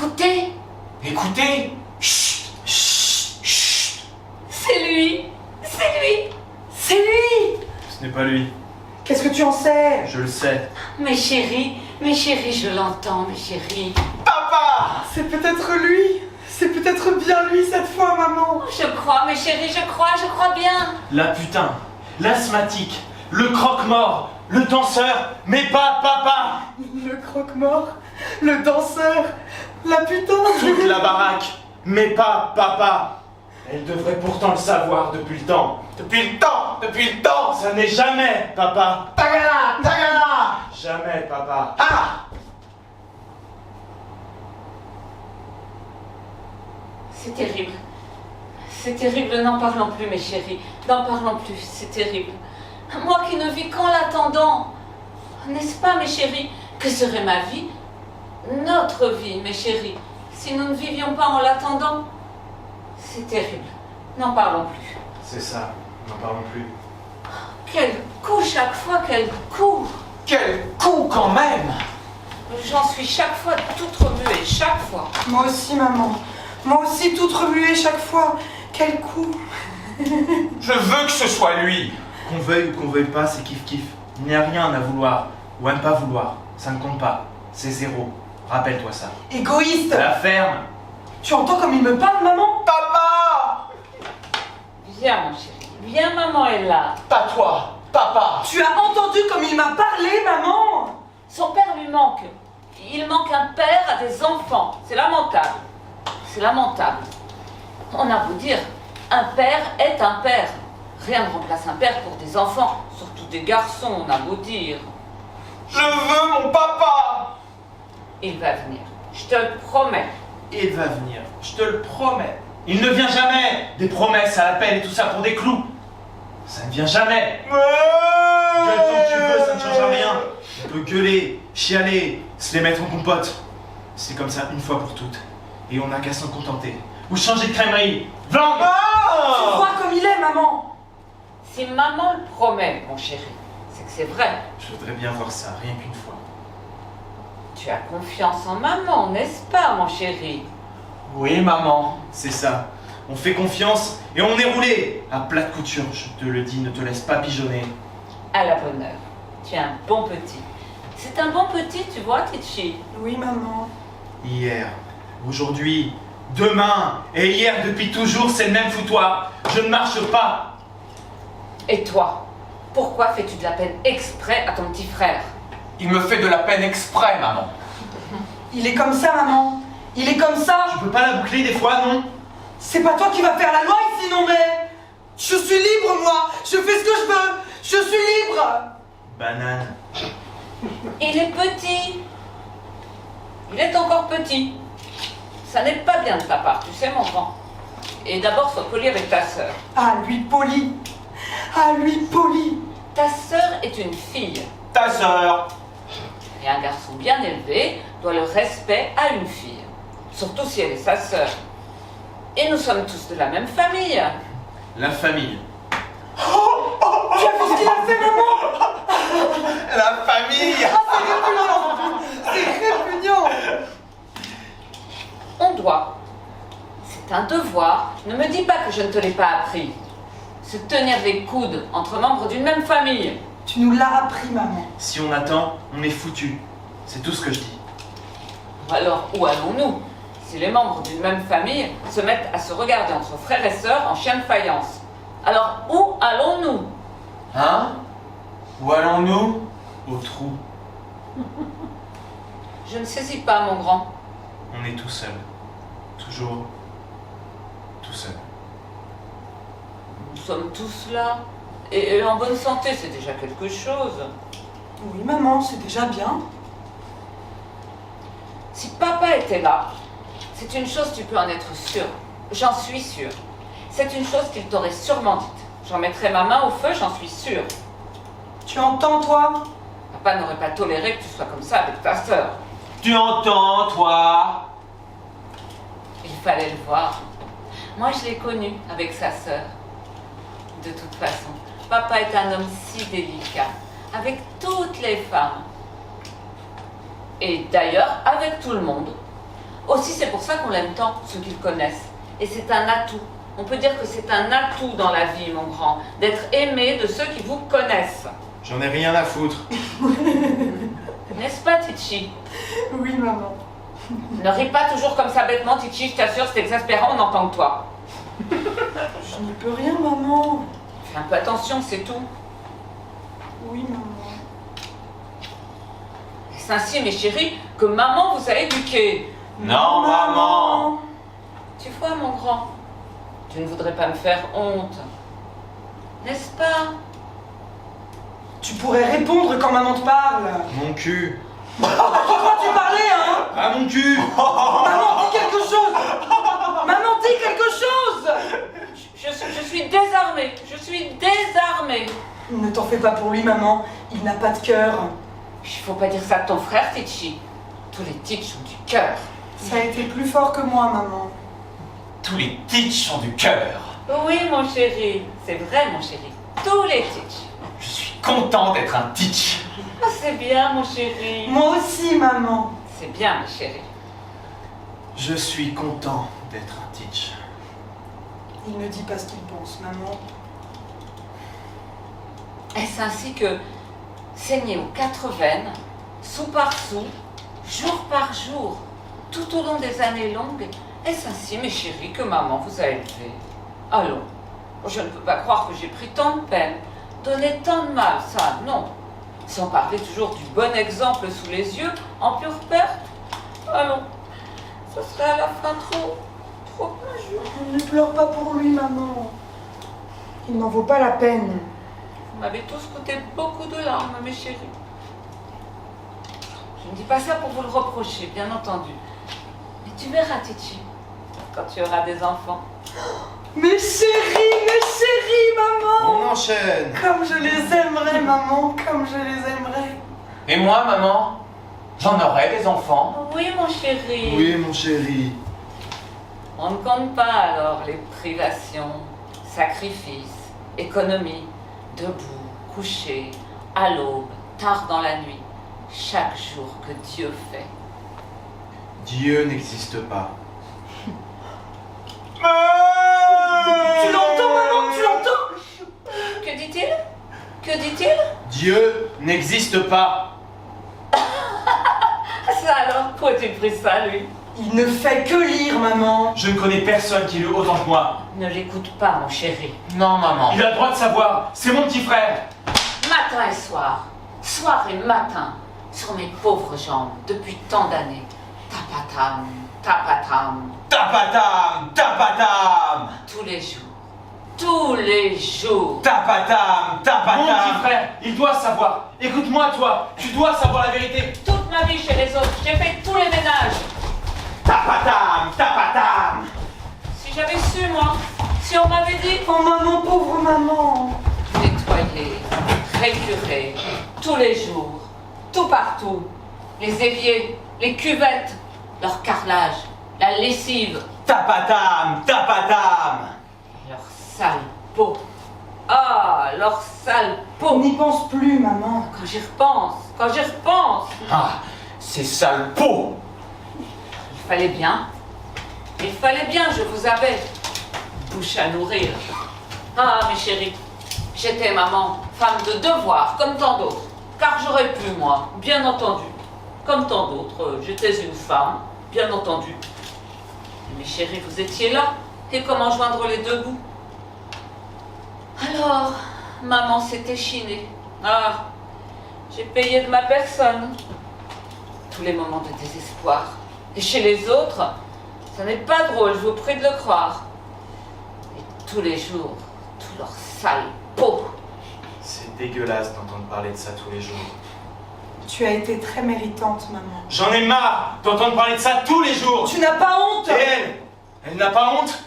Écoutez. Écoutez. Chut, chut, chut. C'est lui. C'est lui. C'est lui! Ce n'est pas lui. Qu'est-ce que tu en sais? Je le sais. Mes chéris, je l'entends, mes chéris. Papa! C'est peut-être lui! C'est peut-être bien lui cette fois, maman! Je crois, mes chéris, je crois bien. La putain, l'asthmatique, le croque-mort, le danseur, mais pas papa! Le croque-mort, le danseur, la putain! Toute la baraque, mais pas papa! Elle devrait pourtant le savoir depuis le temps. Depuis le temps! Ça n'est jamais papa! Tagala! Jamais papa! Ah! C'est terrible. C'est terrible, n'en parlons plus, mes chéris. N'en parlons plus, c'est terrible. Moi qui ne vis qu'en l'attendant. N'est-ce pas, mes chéris? Que serait ma vie? Notre vie, mes chéris, si nous ne vivions pas en l'attendant? C'est terrible. N'en parlons plus. C'est ça, n'en parlons plus. Quel coup chaque fois, quel coup! Quel coup quand même! J'en suis chaque fois toute remuée, chaque fois. Moi aussi, maman. Moi aussi, toute remuée chaque fois. Quel coup! Je veux que ce soit lui! Qu'on veuille ou qu'on veuille pas, c'est kiff-kiff. Il n'y a rien à vouloir ou à ne pas vouloir. Ça ne compte pas. C'est zéro. Rappelle-toi ça. Égoïste! La ferme! Tu entends comme il me parle, maman? Papa! Viens, mon chéri. Viens, maman est là. Pas toi! Papa! Tu as entendu comme il m'a parlé, maman? Son père lui manque. Il manque un père à des enfants. C'est lamentable. C'est lamentable. On a beau dire, un père est un père. Rien ne remplace un père pour des enfants, surtout des garçons, on a beau dire. Je veux mon papa! Il va venir, je te le promets. Il va venir, je te le promets. Il ne vient jamais! Des promesses à l'appel et tout ça pour des clous. Ça ne vient jamais! Gueule tant que tu veux, ça ne change rien. On peut gueuler, chialer, se les mettre en compote. C'est comme ça une fois pour toutes. Et on n'a qu'à s'en contenter. Ou changer de crèmerie. Vendre! Tu vois comme il est, maman? Si maman le promet, mon chéri, c'est que c'est vrai. Je voudrais bien voir ça, rien qu'une fois. Tu as confiance en maman, n'est-ce pas, mon chéri? Oui, maman, c'est ça. On fait confiance et on est roulé. À plat de couture, je te le dis, ne te laisse pas pigeonner. À la bonne heure. Tu es un bon petit. C'est un bon petit, tu vois, Titchi. Oui, maman. Hier, aujourd'hui, demain et hier depuis toujours, c'est le même foutoir. Je ne marche pas. Et toi, pourquoi fais-tu de la peine exprès à ton petit frère? Il me fait de la peine exprès, maman. Il est comme ça, maman. Il est comme ça. Tu peux pas la boucler des fois, non? C'est pas toi qui vas faire la loi ici, non mais... Je suis libre, moi. Je fais ce que je veux. Je suis libre. Banane. Il est petit. Il est encore petit. Ça n'est pas bien de ta part, tu sais, mon grand. Et d'abord, sois poli avec ta sœur. Ah, lui poli. Ah, lui poli. Ta sœur est une fille. Ta sœur. Et un garçon bien élevé doit le respect à une fille. Surtout si elle est sa sœur. Et nous sommes tous de la même famille. La famille. Tu as vu ce qu'il a fait, maman? La famille. Ah, c'est répugnant. On doit. C'est un devoir. Ne me dis pas que je ne te l'ai pas appris. Se tenir les coudes entre membres d'une même famille. Tu nous l'as appris, maman. Si on attend, on est foutu. C'est tout ce que je dis. Alors, où allons-nous si les membres d'une même famille se mettent à se regarder entre frères et sœurs en chien de faïence? Alors, où allons-nous? Hein? Où allons-nous? Au trou. Je ne saisis pas, mon grand. On est tout seul. Toujours tout seul. Nous sommes tous là. Et en bonne santé, c'est déjà quelque chose. Oui, maman, c'est déjà bien. Si papa était là, c'est une chose, tu peux en être sûr. J'en suis sûre. C'est une chose qu'il t'aurait sûrement dite. J'en mettrais ma main au feu, j'en suis sûre. Tu entends, toi? Papa n'aurait pas toléré que tu sois comme ça avec ta sœur. Tu entends, toi? Il fallait le voir. Moi, je l'ai connu avec sa sœur. De toute façon, papa est un homme si délicat, avec toutes les femmes. Et d'ailleurs, avec tout le monde. Aussi, c'est pour ça qu'on l'aime tant, ceux qui le connaissent. Et c'est un atout. On peut dire que c'est un atout dans la vie, mon grand, d'être aimé de ceux qui vous connaissent. J'en ai rien à foutre. N'est-ce pas, Titchi? Oui, maman. Ne ris pas toujours comme ça bêtement, Titchi, je t'assure, c'est exaspérant, on n'entend que toi. Je n'y peux rien, maman. Fais un peu attention, c'est tout. Oui, maman. C'est ainsi, mes chéris, que maman vous a éduqués. Non, maman. Tu vois, mon grand, tu ne voudrais pas me faire honte, n'est-ce pas? Tu pourrais répondre quand maman te parle. Mon cul. Quand tu parlais, hein? Ah, mon cul. Maman, dis quelque chose. Maman, dis quelque chose. Je suis désarmée, je suis désarmée. Ne t'en fais pas pour lui, maman. Il n'a pas de cœur. Il faut pas dire ça de ton frère, Titchi. Tous les Titch ont du cœur. Ça a été plus fort que moi, maman. Tous les Titch ont du cœur. Oui, mon chéri, c'est vrai, mon chéri. Tous les Titch. Je suis content d'être un Titch. Ah, c'est bien, mon chéri. Moi aussi, maman. C'est bien, mon chéri. Je suis content d'être un Titch. Il ne dit pas ce qu'il pense, maman. Est-ce ainsi que, saigné aux 4 veines, sou par sou, jour par jour, tout au long des années longues, est-ce ainsi, mes chéris, que maman vous a élevés? Allons, je ne peux pas croire que j'ai pris tant de peine, donné tant de mal, ça, non. Sans parler toujours du bon exemple sous les yeux, en pure perte. Allons, ce serait à la fin trop injuste. Ne pleure pas pour lui, maman. Il n'en vaut pas la peine. Vous m'avez tous coûté beaucoup de larmes, mes chéris. Je ne dis pas ça pour vous le reprocher, bien entendu. Mais tu verras, Titchi, quand tu auras des enfants. Mes chéris, maman. On enchaîne. Comme je les aimerais, maman. Comme je les aimerais. Et moi, maman, j'en aurai des enfants. Oui, mon chéri. Oui, mon chéri. On ne compte pas alors les privations, sacrifices, économies, debout, couché, à l'aube, tard dans la nuit, chaque jour que Dieu fait. Dieu n'existe pas. Tu l'entends, maman? Tu l'entends? Que dit-il? Que dit-il? Dieu n'existe pas. Ça alors, où as-tu pris ça, lui? Il ne fait que lire, maman. Je ne connais personne qui lit autant que moi. Ne l'écoute pas, mon chéri. Non, maman. Il a le droit de savoir. C'est mon petit frère. Matin et soir, soir et matin, sur mes pauvres jambes, depuis tant d'années. Tapatam, tapatam, Tapatam, tapatam. tous les jours. Tous les jours. Tapatam, Mon petit tapatam. frère, il doit savoir. Écoute-moi, toi. Tu dois savoir la vérité. Toute ma vie chez les autres, j'ai fait tous les ménages. Tapatam, tapatam. Si j'avais su, moi, si on m'avait dit Oh, maman, pauvre maman. nettoyer, récurer, tous les jours, tout partout, les éviers, les cuvettes, leur carrelage, la lessive, Tapatam, tapatam. leur sale peau. Ah, leur sale On peau. n'y pense plus, maman. Quand j'y repense, quand j'y repense, Ah, ces sales peaux. il fallait bien, je vous avais, bouche à nourrir. Ah, mes chéris, j'étais maman, femme de devoir, comme tant d'autres, car j'aurais pu, moi, bien entendu, comme tant d'autres, j'étais une femme, bien entendu. Mais mes chéris, vous étiez là, et comment joindre les deux bouts? Alors, maman s'est échinée. Ah, j'ai payé de ma personne. Tous les moments de désespoir. Et chez les autres, ça n'est pas drôle, je vous prie de le croire. Et tous les jours, tout leur sale peau. C'est dégueulasse d'entendre parler de ça tous les jours. Tu as été très méritante, maman. J'en ai marre d'entendre parler de ça tous les jours. Tu n'as pas honte. Et elle n'a pas honte.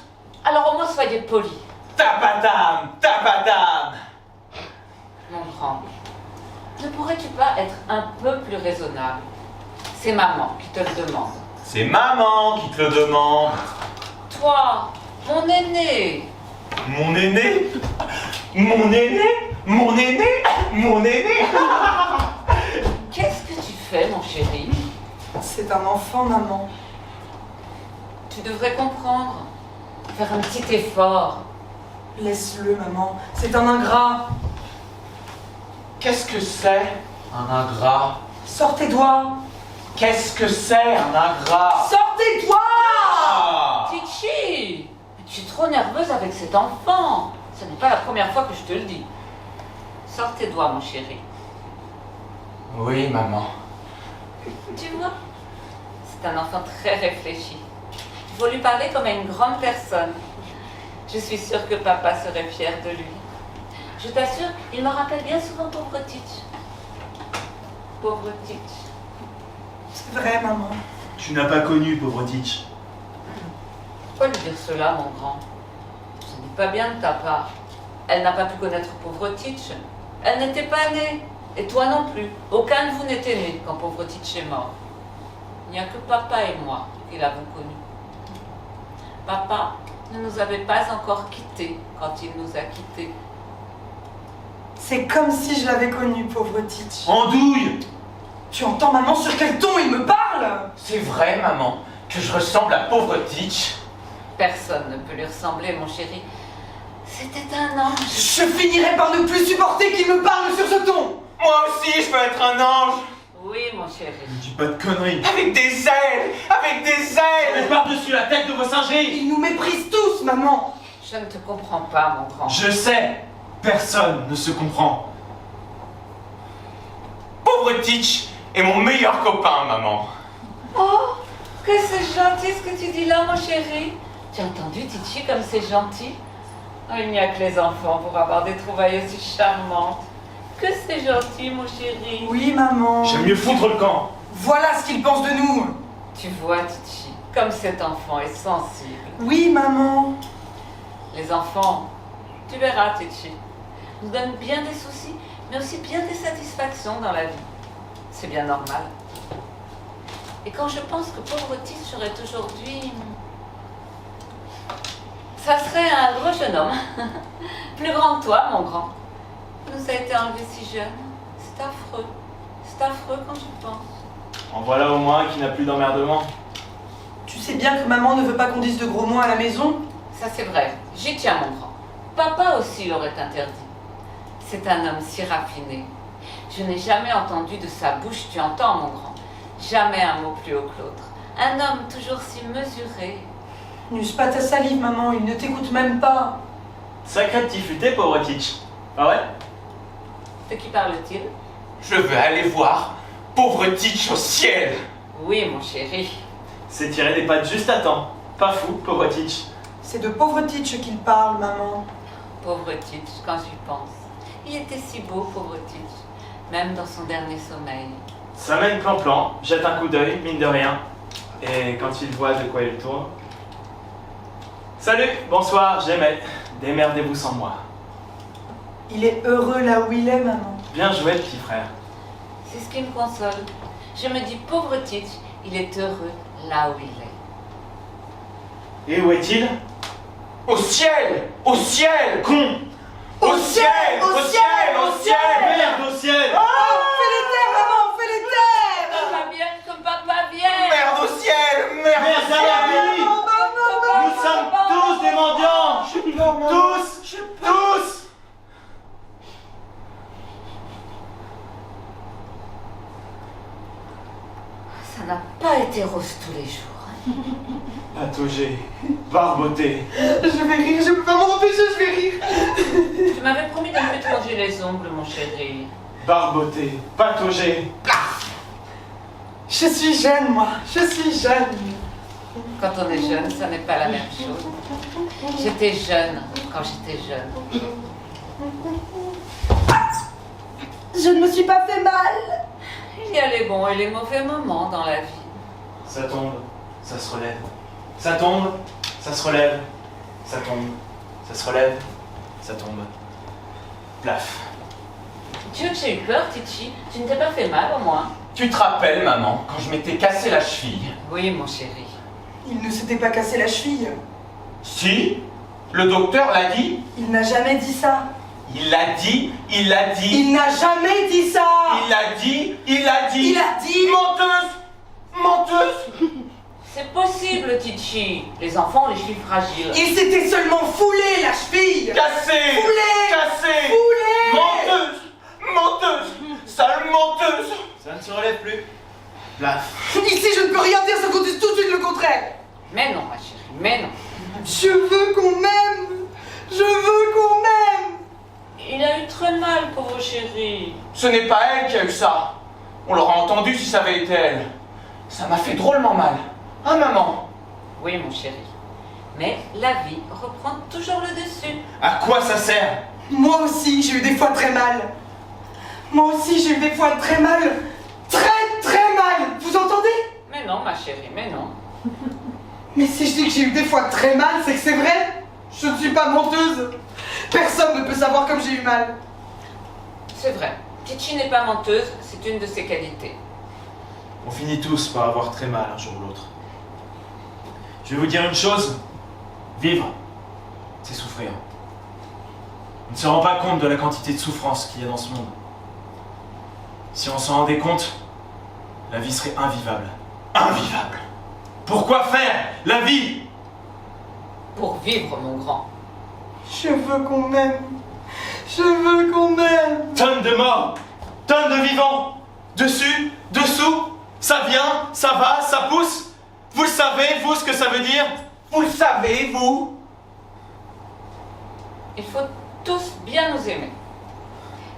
Alors au moins soyez polis, Tapatam, tapatam. mon grand. Ne pourrais-tu pas être un peu plus raisonnable? C'est maman qui te le demande. C'est maman qui te le demande. Toi, mon aîné. Mon aîné. Mon aîné. Mon aîné. Mon aîné. Qu'est-ce que tu fais, mon chéri? C'est un enfant, maman. Tu devrais comprendre. Faire un petit effort. Laisse-le, maman. C'est un ingrat. Qu'est-ce que c'est un ingrat? Sors tes doigts. Qu'est-ce que c'est un ingrat? Sors tes doigts. Ah! Titi, tu es trop nerveuse avec cet enfant. Ce n'est pas la première fois que je te le dis. Sors tes doigts, mon chéri. Oui, maman. Tu vois, c'est un enfant très réfléchi. Il faut lui parler comme à une grande personne. Je suis sûre que papa serait fier de lui. Je t'assure, il me rappelle bien souvent pauvre Titch. Pauvre Titch. C'est vrai, maman. Tu n'as pas connu, pauvre Titch. Pourquoi lui dire cela, mon grand? Ce n'est pas bien de ta part. Elle n'a pas pu connaître pauvre Titch. Elle n'était pas née. Et toi non plus. Aucun de vous n'était né quand pauvre Titch est mort. Il n'y a que papa et moi qui l'avons connu. Papa ne nous avait pas encore quittés quand il nous a quittés. C'est comme si je l'avais connu, pauvre Titch. Andouille! Tu entends, maman, sur quel ton il me parle? C'est vrai, maman, que je ressemble à pauvre Titch. Personne ne peut lui ressembler, mon chéri. C'était un ange. Je finirai par ne plus supporter qu'il me parle sur ce ton. Moi aussi, je peux être un ange. Oui, mon chéri. Ne dis pas de conneries. Avec des ailes. Avec des ailes. Mais par-dessus la tête de vos singeries! Ils nous méprisent tous, maman. Je ne te comprends pas, mon grand. Je sais! Personne ne se comprend. Pauvre Titch est mon meilleur copain, maman. Oh, que c'est gentil ce que tu dis là, mon chéri. Tu as entendu, Titchi, comme c'est gentil? Oh, il n'y a que les enfants pour avoir des trouvailles aussi charmantes. Que c'est gentil, mon chéri. Oui, maman. J'aime mieux foutre le camp. Voilà ce qu'ils pensent de nous. Tu vois, Titchi, comme cet enfant est sensible. Oui, maman. Les enfants, tu verras, Titchi, nous donnent bien des soucis, mais aussi bien des satisfactions dans la vie. C'est bien normal. Et quand je pense que pauvre Titch serait aujourd'hui... Ça serait un gros jeune homme. Plus grand que toi, mon grand. Il nous a été enlevé si jeune. C'est affreux. C'est affreux quand j'y pense. En voilà au moins qui n'a plus d'emmerdement. Tu sais bien que maman ne veut pas qu'on dise de gros mots à la maison. Ça c'est vrai. J'y tiens, mon grand. Papa aussi l'aurait interdit. C'est un homme si raffiné. Je n'ai jamais entendu de sa bouche, tu entends, mon grand. Jamais un mot plus haut que l'autre. Un homme toujours si mesuré. N'use pas ta salive, maman, il ne t'écoute même pas. Sacré petit futé, pauvre Titch. Ah ouais? De qui parle-t-il? Je veux aller voir pauvre Titch au ciel. Oui, mon chéri. C'est tiré des pattes juste à temps. Pas fou, pauvre Titch. C'est de pauvre Titch qu'il parle, maman. Pauvre Titch, quand j'y pense. Il était si beau, pauvre Titch. Même dans son dernier sommeil. Ça mène plan-plan, jette un coup d'œil, mine de rien. Et quand il voit de quoi il tourne... Salut, bonsoir, j'aimais. Démerdez-vous sans moi. Il est heureux là où il est, maman. Bien joué, petit frère. C'est ce qui me console. Je me dis, pauvre Titch, il est heureux là où il est. Et où est-il? Au ciel. Au ciel. Con! Au ciel. Au ciel. Au ciel. Merde au ciel! Fais les terres, maman, fais les terres. Papa vienne comme papa vient. Merde au ciel. Merde au Merde à la ciel. vie! Nous sommes tous des mendiants! Tous! Tous! Ça n'a pas été rose tous les jours. Pataugé, barboté. Je vais rire, je peux pas m'en empêcher, je vais rire. Tu m'avais promis de ne plus te ronger les ongles, mon chéri. Barboté, pataugé. Je suis jeune, moi, je suis jeune. Quand on est jeune, ça n'est pas la même chose. J'étais jeune quand j'étais jeune. Je ne me suis pas fait mal. Il y a les bons et les mauvais moments dans la vie. Ça tombe, ça se relève. Ça tombe, ça se relève. Ça tombe, ça se relève. Ça tombe. Plaf. Tu veux que j'ai eu peur, Titchi? Tu ne t'es pas fait mal au moins? Tu te rappelles, maman, quand je m'étais cassé la cheville? Oui, mon chéri. Il ne s'était pas cassé la cheville. Si. Le docteur l'a dit. Il n'a jamais dit ça. Il l'a dit. Il l'a dit. Il n'a jamais dit ça. Il l'a dit. Il l'a dit. Il a dit. Menteuse. Menteuse. C'est possible, Titi. Les enfants ont les chevilles fragiles. Il s'était seulement foulé la cheville. Cassé! Foulé! Cassé! Foulé! Menteuse! Menteuse! Sale menteuse! Ça ne se relève plus. Plaf. Ici, je ne peux rien dire sans qu'on dise tout de suite le contraire. Mais non, ma chérie, mais non. Je veux qu'on m'aime. Je veux qu'on m'aime. Il a eu très mal, pauvre chéri. Ce n'est pas elle qui a eu ça. On l'aurait entendu si ça avait été elle. Ça m'a fait drôlement mal. Hein, maman? Oui, mon chéri. Mais la vie reprend toujours le dessus. À quoi ça sert? Moi aussi, j'ai eu des fois très mal. Moi aussi, j'ai eu des fois très mal. Très, très mal. Vous entendez? Mais non, ma chérie, mais non. Mais si je dis que j'ai eu des fois très mal, c'est que c'est vrai. Je ne suis pas menteuse. Personne ne peut savoir comme j'ai eu mal. C'est vrai. Titi n'est pas menteuse, c'est une de ses qualités. On finit tous par avoir très mal un jour ou l'autre. Je vais vous dire une chose. Vivre, c'est souffrir. On ne se rend pas compte de la quantité de souffrance qu'il y a dans ce monde. Si on s'en rendait compte, la vie serait invivable. Invivable. Pourquoi faire la vie? Pour vivre, mon grand. Je veux qu'on m'aime. Je veux qu'on m'aime. Tonnes de morts, tonnes de vivants. Dessus, dessous, ça vient, ça va, ça pousse. Vous le savez, vous, ce que ça veut dire? Vous le savez, vous? Il faut tous bien nous aimer.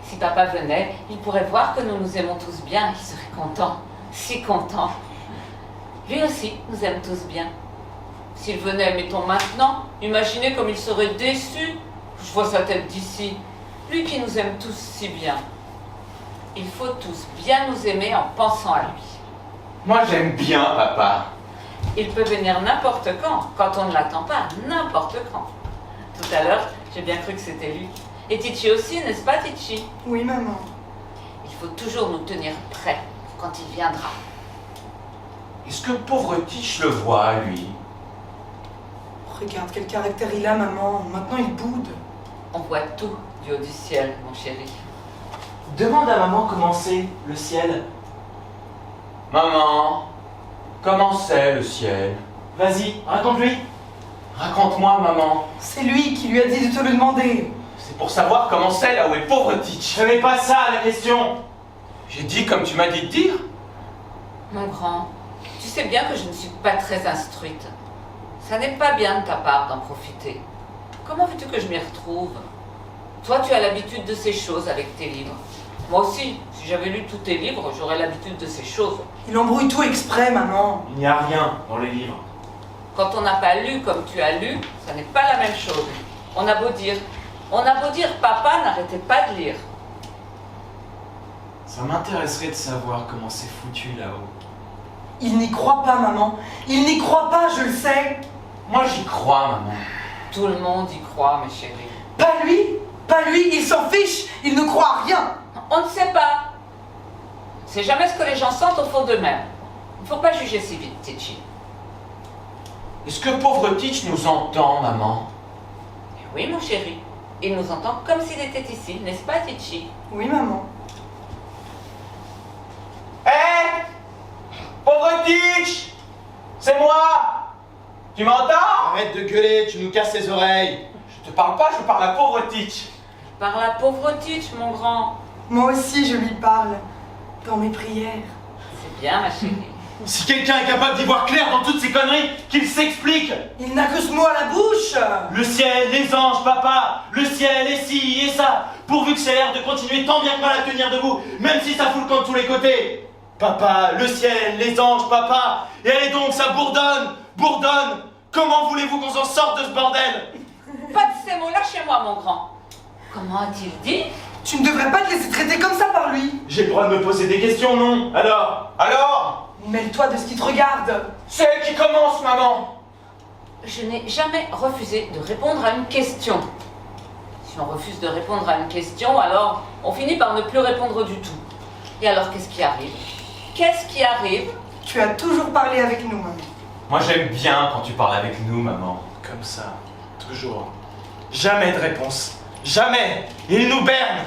Si papa venait, il pourrait voir que nous nous aimons tous bien, il serait content, si content. Lui aussi nous aime tous bien. S'il venait, mettons maintenant, imaginez comme il serait déçu. Je vois sa tête d'ici. Lui qui nous aime tous si bien. Il faut tous bien nous aimer en pensant à lui. Moi, j'aime bien papa. Il peut venir n'importe quand on ne l'attend pas, n'importe quand. Tout à l'heure, j'ai bien cru que c'était lui. Et Titi aussi, n'est-ce pas, Titi? Oui, maman. Il faut toujours nous tenir prêts quand il viendra. Est-ce que pauvre Tiche le voit, lui? Regarde quel caractère il a, maman. Maintenant, il boude. On voit tout du haut du ciel, mon chéri. Demande à maman comment c'est, le ciel. Maman, comment c'est le ciel? Vas-y, raconte-lui. Raconte-moi, maman. C'est lui qui lui a dit de te le demander. C'est pour savoir comment c'est là où est pauvre Tiche. Ce n'est pas ça la question. J'ai dit comme tu m'as dit de dire. Mon grand, tu sais bien que je ne suis pas très instruite. Ça n'est pas bien de ta part d'en profiter. Comment veux-tu que je m'y retrouve? Toi, tu as l'habitude de ces choses avec tes livres. Moi aussi, si j'avais lu tous tes livres, j'aurais l'habitude de ces choses. Il embrouille tout exprès, maman. Il n'y a rien dans les livres. Quand on n'a pas lu comme tu as lu, ça n'est pas la même chose. On a beau dire, papa n'arrêtait pas de lire. Ça m'intéresserait de savoir comment c'est foutu là-haut. Il n'y croit pas, maman. Il n'y croit pas, je le sais. Moi, j'y crois, maman. Tout le monde y croit, mes chéris. Pas lui. Pas lui, il s'en fiche. Il ne croit à rien. On ne sait pas. C'est jamais ce que les gens sentent au fond d'eux-mêmes. Il ne faut pas juger si vite, Titi. Est-ce que pauvre Tiche nous entend, maman? Oui, mon chéri. Il nous entend comme s'il était ici, n'est-ce pas, Titi? Oui, maman. Hé! Pauvre Tiche! C'est moi! Tu m'entends? Arrête de gueuler, tu nous casses les oreilles. Je te parle pas, je parle à pauvre Tiche. Par la pauvre Titi, mon grand. Moi aussi, je lui parle. Dans mes prières. C'est bien, ma chérie. Si quelqu'un est capable d'y voir clair dans toutes ces conneries, qu'il s'explique. Il n'a que ce mot à la bouche. Le ciel, les anges, papa, le ciel, et ci, et ça, pourvu que ça ait l'air de continuer tant bien que mal à tenir debout, même si ça fout le camp de tous les côtés. Papa, le ciel, les anges, papa, et allez donc, ça bourdonne, bourdonne. Comment voulez-vous qu'on s'en sorte de ce bordel? Pas de ces mots-là chez moi, mon grand. Comment a-t-il dit? Tu ne devrais pas te laisser traiter comme ça par lui. J'ai le droit de me poser des questions, non? Alors? Mêle-toi de ce qui te regarde. C'est elle qui commence, maman. Je n'ai jamais refusé de répondre à une question. Si on refuse de répondre à une question, alors on finit par ne plus répondre du tout. Et alors, qu'est-ce qui arrive? Qu'est-ce qui arrive? Tu as toujours parlé avec nous, maman. Moi, j'aime bien quand tu parles avec nous, maman. Comme ça, toujours. Jamais de réponse. Jamais. Il nous berne.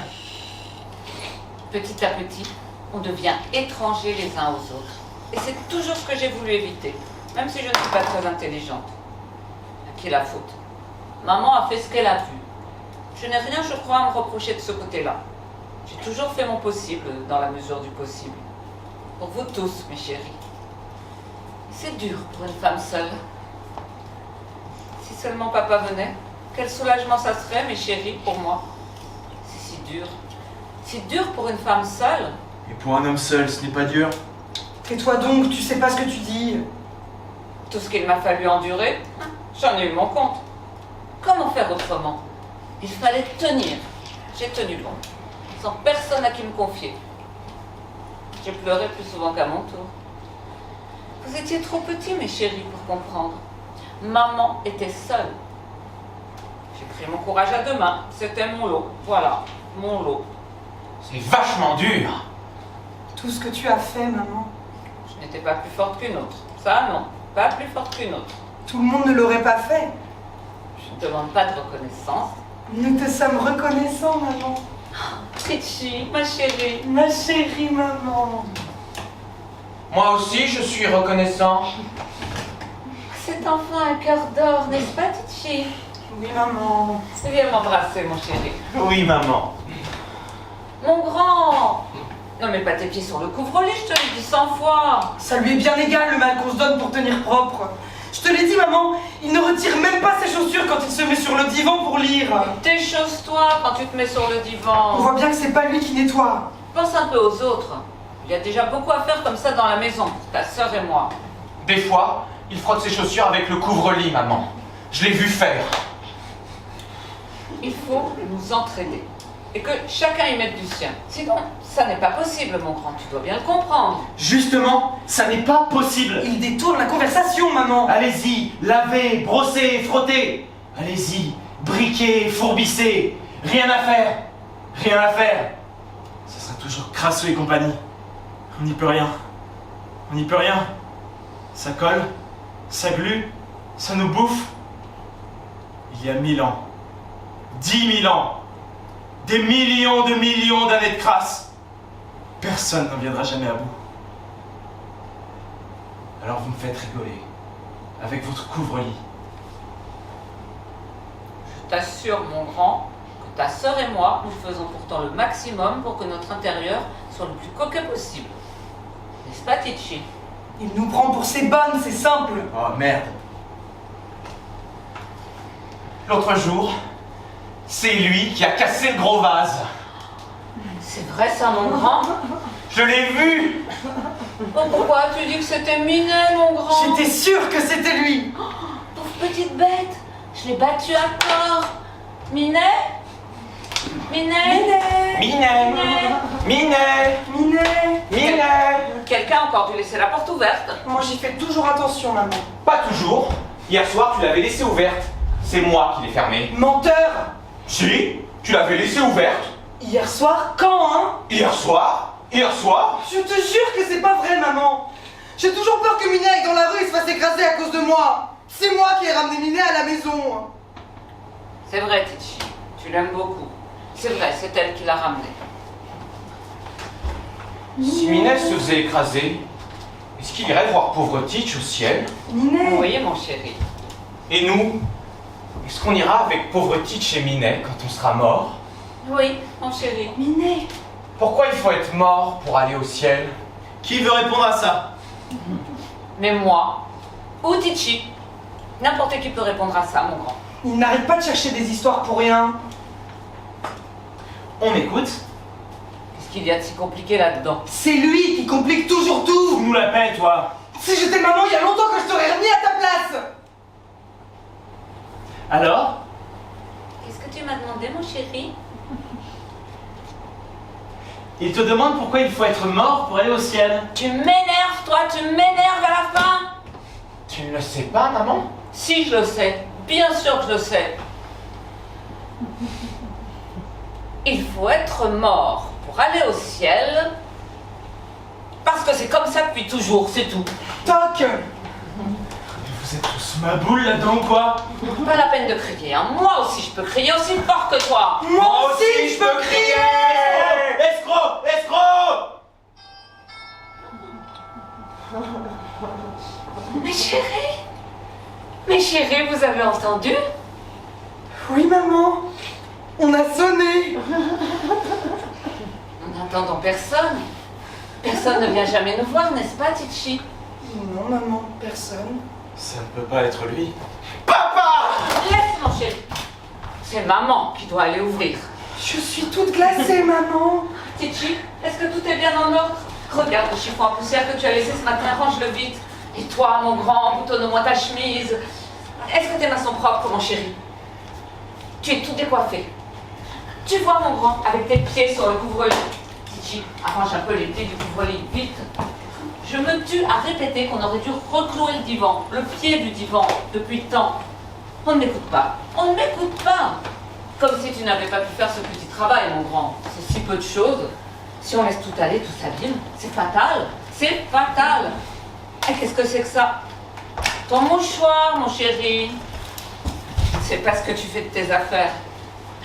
Petit à petit, on devient étrangers les uns aux autres. Et c'est toujours ce que j'ai voulu éviter. même si je ne suis pas très intelligente. À qui la faute? Maman a fait ce qu'elle a pu. Je n'ai rien, je crois, à me reprocher de ce côté-là. J'ai toujours fait mon possible, dans la mesure du possible. Pour vous tous, mes chéris. C'est dur pour une femme seule. Si seulement papa venait, quel soulagement ça serait, mes chéris, pour moi. C'est si dur. Si dur pour une femme seule. Et pour un homme seul, ce n'est pas dur. Tais-toi donc, tu sais pas ce que tu dis. Tout ce qu'il m'a fallu endurer, j'en ai eu mon compte. Comment faire autrement? Il fallait tenir. J'ai tenu bon, sans personne à qui me confier. J'ai pleuré plus souvent qu'à mon tour. Vous étiez trop petits, mes chéris, pour comprendre. Maman était seule. J'ai pris mon courage à deux mains. C'était mon lot. Voilà, mon lot. C'est vachement dur. Tout ce que tu as fait, maman. Je n'étais pas plus forte qu'une autre. Ça, non. Pas plus forte qu'une autre. Tout le monde ne l'aurait pas fait. Je ne demande pas de reconnaissance. Nous te sommes reconnaissants, maman. Titchi, ma chérie. Ma chérie maman. Moi aussi, je suis reconnaissant. Cet enfant a un cœur d'or, n'est-ce pas, Titchi? Oui, maman. Viens m'embrasser, mon chéri. Oui, maman. Mon grand! Ne mets pas tes pieds sur le couvre-lit, je te l'ai dit 100 fois. Ça lui est bien égal le mal qu'on se donne pour tenir propre. Je te l'ai dit, maman, il ne retire même pas ses chaussures quand il se met sur le divan pour lire. Déchausse-toi quand tu te mets sur le On divan. voit bien que c'est pas lui qui nettoie. Pense un peu aux autres. Il y a déjà beaucoup à faire comme ça dans la maison, ta sœur et moi. Des fois, il frotte ses chaussures avec le couvre-lit, maman. Je l'ai vu faire. Il faut nous entraider. Et que chacun y mette du sien. Sinon, ça n'est pas possible, mon grand, tu dois bien le comprendre. Justement, ça n'est pas possible. Il détourne la conversation, maman. Allez-y, lavez, brossez, frottez. Allez-y, briquez, fourbissez. Rien à faire. Rien à faire. Ça sera toujours crasseux et compagnie. On n'y peut rien. On n'y peut rien. Ça colle, ça glue, ça nous bouffe. Il y a 1000 ans, 10 000 ans, des millions de millions d'années de crasse. Personne n'en viendra jamais à bout. Alors vous me faites rigoler avec votre couvre-lit. Je t'assure, mon grand, que ta sœur et moi, nous faisons pourtant le maximum pour que notre intérieur soit le plus coquet possible. N'est-ce pas, Titchi? Il nous prend pour ses bonnes, c'est simple. Oh merde. L'autre jour, c'est lui qui a cassé le gros vase. C'est vrai ça, mon grand? Je l'ai vu. Oh, pourquoi tu dis que c'était Minet, mon grand? J'étais sûre que c'était lui. Pauvre petite bête, je l'ai battu à corps. Minet? Minet? Minet. Minet. Minet. Minet. Quelqu'un a encore dû laisser la porte ouverte. Moi, j'y fais toujours attention, maman. Pas toujours. Hier soir, tu l'avais laissée ouverte. C'est moi qui l'ai fermée. Menteur. Si, tu l'avais laissée ouverte. Hier soir, quand, hein? Hier soir. Hier soir. Je te jure que c'est pas vrai, maman. J'ai toujours peur que Minet aille dans la rue et se fasse écraser à cause de moi. C'est moi qui ai ramené Minet à la maison. C'est vrai, Titchi, tu l'aimes beaucoup. C'est vrai, c'est elle qui l'a ramené. Si Minet se faisait écraser, est-ce qu'il irait voir pauvre Titch au ciel? Minet. Oui, mon chéri. Et nous? Est-ce qu'on ira avec pauvre Titch et Minet quand on sera mort? Oui, mon chéri. Minet. Pourquoi il faut être mort pour aller au ciel? Qui veut répondre à ça? Mais moi, ou Titchi, n'importe qui peut répondre à ça, mon grand. Il n'arrête pas de chercher des histoires pour rien. On écoute. Qu'est-ce qu'il y a de si compliqué là-dedans? C'est lui qui complique toujours tout. Fous-nous la paix, toi. Si j'étais maman, il y a longtemps que je t'aurais remis à ta place. Alors? Qu'est-ce que tu m'as demandé, mon chéri? Il te demande pourquoi il faut être mort pour aller au ciel. Tu m'énerves, toi, tu m'énerves à la fin. Tu ne le sais pas, maman? Si, je le sais. Bien sûr que je le sais. Il faut être mort pour aller au ciel. Parce que c'est comme ça depuis toujours, c'est tout. Toc. Vous êtes tous ma boule là-dedans ou quoi? Pas la peine de crier, hein. Moi aussi, je peux crier aussi fort que toi. Moi aussi, je peux crier. Escroc! Escroc! Mais Mais chérie, vous avez entendu? Oui, maman. On a sonné. Nous n'attendons personne. Personne ne vient jamais nous voir, n'est-ce pas, Titchi? Non, maman, personne. Ça ne peut pas être lui. Laisse, mon chéri. C'est maman qui doit aller ouvrir. Je suis toute glacée, maman. Titchi, est-ce que tout est bien en ordre? Regarde le chiffon en poussière que tu as laissé ce matin, range-le vite. Et toi, mon grand, boutonne-moi ta chemise. Est-ce que tes mains sont propres, mon chéri? Tu es tout décoiffé. Tu vois, mon grand, avec tes pieds sur le couvre-lit. Titchi, arrange un peu les plis du couvre-lit, vite. Je me tue à répéter qu'on aurait dû reclouer le divan, le pied du divan, depuis tant. On ne m'écoute pas. On ne m'écoute pas. Comme si tu n'avais pas pu faire ce petit travail, mon grand. C'est si peu de choses. Si on laisse tout aller, tout s'abîme. C'est fatal. C'est fatal. Et qu'est-ce que c'est que ça? Ton mouchoir, mon chéri. C'est pas ce que tu fais de tes affaires.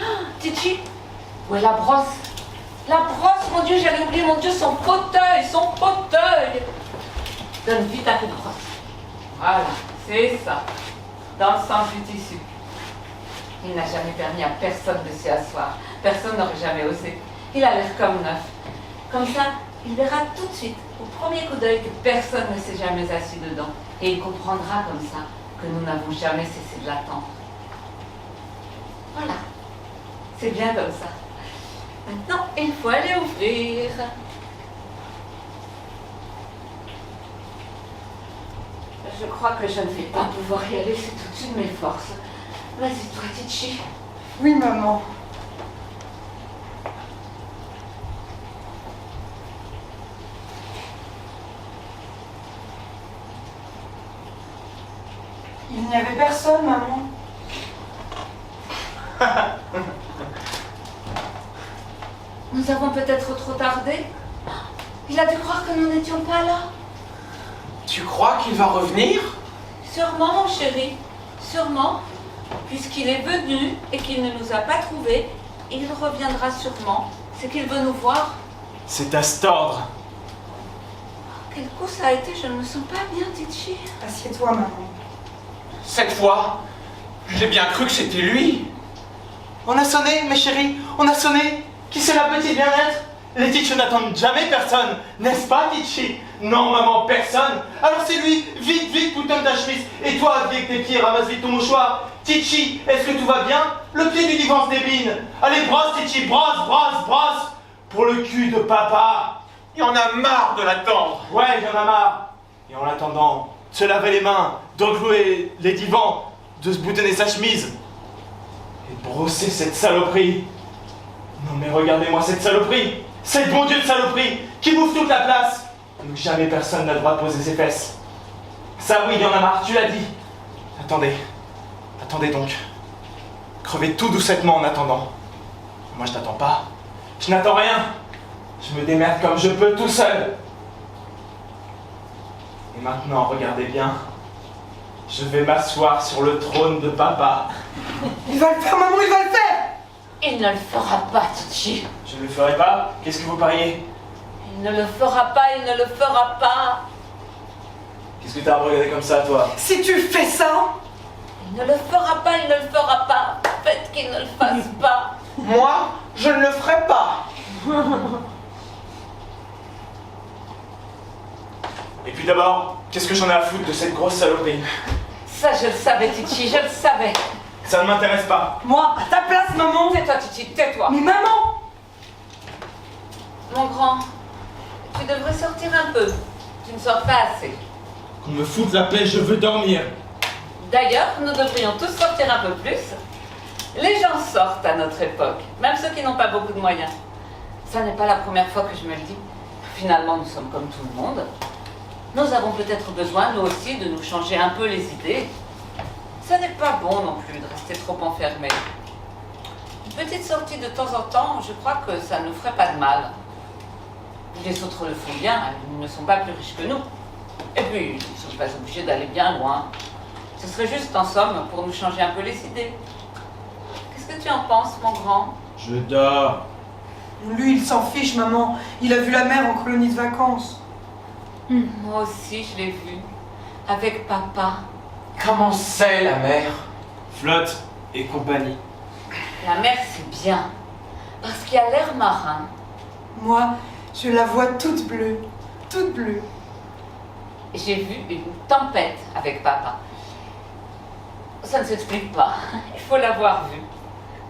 Oh, Titchi, où est la brosse? La brosse, mon Dieu, j'allais oublier, mon Dieu, son fauteuil, son fauteuil. Donne vite un coup de brosse. Voilà, c'est ça. Dans le sens du tissu. Il n'a jamais permis à personne de s'y asseoir. Personne n'aurait jamais osé. Il a l'air comme neuf. Comme ça, il verra tout de suite, au premier coup d'œil, que personne ne s'est jamais assis dedans. Et il comprendra comme ça que nous n'avons jamais cessé de l'attendre. Voilà. C'est bien comme ça. Maintenant, il faut aller ouvrir. Je crois que je ne vais pas pouvoir y aller, c'est au-dessus de mes forces. Vas-y, toi, Titchi. Oui, maman. Il n'y avait personne, maman. Nous avons peut-être trop tardé. Il a dû croire que nous n'étions pas là. Tu crois qu'il va revenir? Sûrement, mon chéri. Sûrement. Puisqu'il est venu et qu'il ne nous a pas trouvés, il reviendra sûrement. C'est qu'il veut nous voir. C'est à se tordre. Quel coup ça a été, je ne me sens pas bien, Titchi. Assieds-toi, maman. Cette fois, j'ai bien cru que c'était lui. On a sonné, mes chéris, on a sonné. Qui c'est la petite bien-être? Les Titchi n'attendent jamais personne, n'est-ce pas, Titchi? Non, maman, personne. Alors c'est lui. Vite, vite, boutonne ta chemise. Et toi, avec tes pieds, ramasse vite ton mouchoir. Titchi, est-ce que tout va bien? Le pied du divan se débine. Allez, brosse, Titchi, brosse, brosse, brosse. Pour le cul de papa. Il y en a marre de l'attendre. Ouais, il y en a marre. Et en attendant, de se laver les mains, d'enclouer les divans, de se boutonner sa chemise. Et de brosser cette saloperie. Non mais regardez-moi cette saloperie. Cette bon Dieu de saloperie qui bouffe toute la place. Donc jamais personne n'a le droit de poser ses fesses. Ça oui, il y en a marre, tu l'as dit. Attendez. Attendez donc. Crevez tout doucettement en attendant. Moi je n'attends pas. Je n'attends rien. Je me démerde comme je peux tout seul. Et maintenant, regardez bien. Je vais m'asseoir sur le trône de papa. Il va le faire, maman, il va le faire. Il ne le fera pas, Titchi. Je ne le ferai pas. Qu'est-ce que vous pariez? Il ne le fera pas, il ne le fera pas. Qu'est-ce que t'as à me regarder comme ça, toi? Si tu fais ça, Il ne le fera pas, il ne le fera pas. Faites qu'il ne le fasse pas. Moi, je ne le ferai pas. Et puis d'abord, qu'est-ce que j'en ai à foutre de cette grosse saloperie? Ça, je le savais, Titchi, je le savais. Ça ne m'intéresse pas. moi, à ta place, maman. Tais-toi, Titchi, tais-toi. Mais maman, Mon grand, tu devrais sortir un peu. Tu ne sors pas assez. Qu'on me foute la paix, je veux dormir. D'ailleurs, nous devrions tous sortir un peu plus. Les gens sortent à notre époque, même ceux qui n'ont pas beaucoup de moyens. Ça n'est pas la première fois que je me le dis. Finalement, nous sommes comme tout le monde. Nous avons peut-être besoin, nous aussi, de nous changer un peu les idées. Ça n'est pas bon non plus de rester trop enfermé. Une petite sortie de temps en temps, je crois que ça ne nous ferait pas de mal. Les autres le font bien, ils ne sont pas plus riches que nous. Et puis, ils ne sont pas obligés d'aller bien loin. Ce serait juste, en somme, pour nous changer un peu les idées. Qu'est-ce que tu en penses, mon grand? Je dors. lui, il s'en fiche, maman. Il a vu la mer en colonie de vacances. Moi aussi, je l'ai vu. avec papa. Comment c'est la mer? Flotte et compagnie. La mer, c'est bien, parce qu'il y a l'air marin. Moi, je la vois toute bleue. Toute bleue. J'ai vu une tempête avec papa. Ça ne s'explique pas, il faut l'avoir vu.